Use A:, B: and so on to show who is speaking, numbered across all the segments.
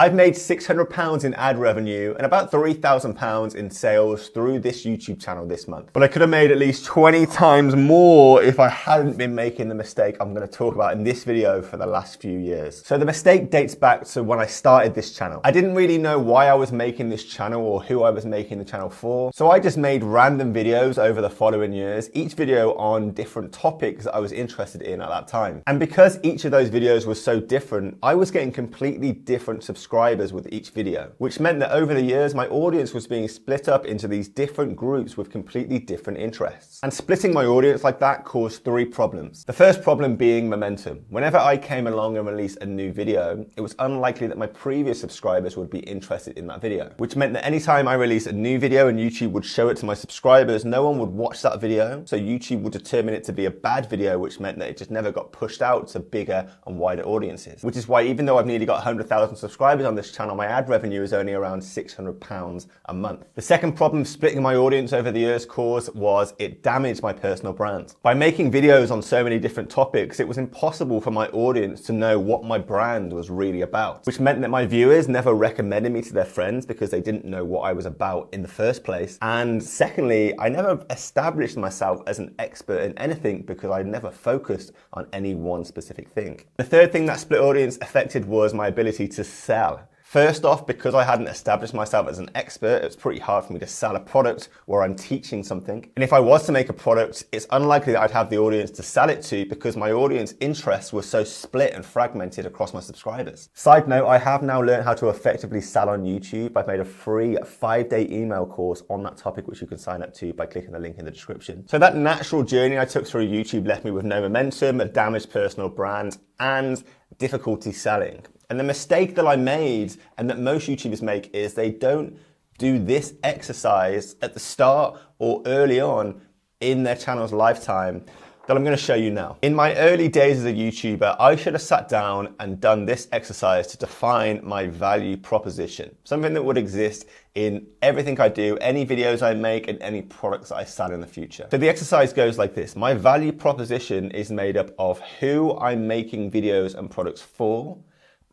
A: I've made £600 in ad revenue and about £3,000 in sales through this YouTube channel this month. But I could have made at least 20 times more if I hadn't been making the mistake I'm going to talk about in this video for the last few years. So the mistake dates back to when I started this channel. I didn't really know why I was making this channel or who I was making the channel for. So I just made random videos over the following years, each video on different topics that I was interested in at that time. And because each of those videos was so different, I was getting completely different subscribers with each video, which meant that over the years, my audience was being split up into these different groups with completely different interests. And splitting my audience like that caused three problems. The first problem being momentum. Whenever I came along and released a new video, it was unlikely that my previous subscribers would be interested in that video, which meant that anytime I released a new video and YouTube would show it to my subscribers, no one would watch that video. So YouTube would determine it to be a bad video, which meant that it just never got pushed out to bigger and wider audiences. Which is why even though I've nearly got 100,000 subscribers on this channel, my ad revenue is only around £600 a month. The second problem splitting my audience over the years caused was it damaged my personal brand. By making videos on so many different topics, it was impossible for my audience to know what my brand was really about, which meant that my viewers never recommended me to their friends because they didn't know what I was about in the first place. And secondly, I never established myself as an expert in anything because I never focused on any one specific thing. The third thing that split audience affected was my ability to sell. First off, because I hadn't established myself as an expert, it's pretty hard for me to sell a product where I'm teaching something. And if I was to make a product, it's unlikely that I'd have the audience to sell it to because my audience interests were so split and fragmented across my subscribers. Side note, I have now learned how to effectively sell on YouTube. I've made a free 5-day email course on that topic, which you can sign up to by clicking the link in the description. So that natural journey I took through YouTube left me with no momentum, a damaged personal brand, and difficulty selling. And the mistake that I made and that most YouTubers make is they don't do this exercise at the start or early on in their channel's lifetime that I'm going to show you now. In my early days as a YouTuber, I should have sat down and done this exercise to define my value proposition, something that would exist in everything I do, any videos I make, and any products that I sell in the future. So the exercise goes like this. My value proposition is made up of who I'm making videos and products for,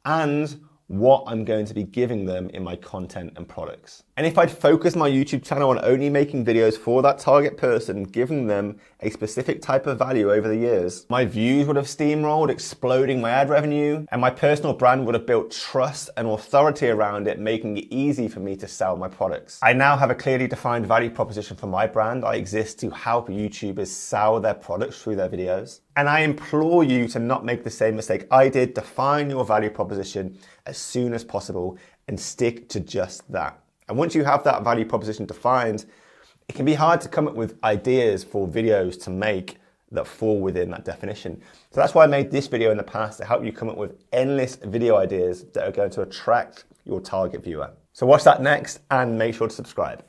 A: and what I'm going to be giving them in my content and products. And if I'd focused my YouTube channel on only making videos for that target person, giving them a specific type of value over the years, my views would have steamrolled, exploding my ad revenue, and my personal brand would have built trust and authority around it, making it easy for me to sell my products. I now have a clearly defined value proposition for my brand. I exist to help YouTubers sell their products through their videos. And I implore you to not make the same mistake I did. Define your value proposition as soon as possible and stick to just that. And once you have that value proposition defined, it can be hard to come up with ideas for videos to make that fall within that definition. So that's why I made this video in the past, to help you come up with endless video ideas that are going to attract your target viewer. So watch that next and make sure to subscribe.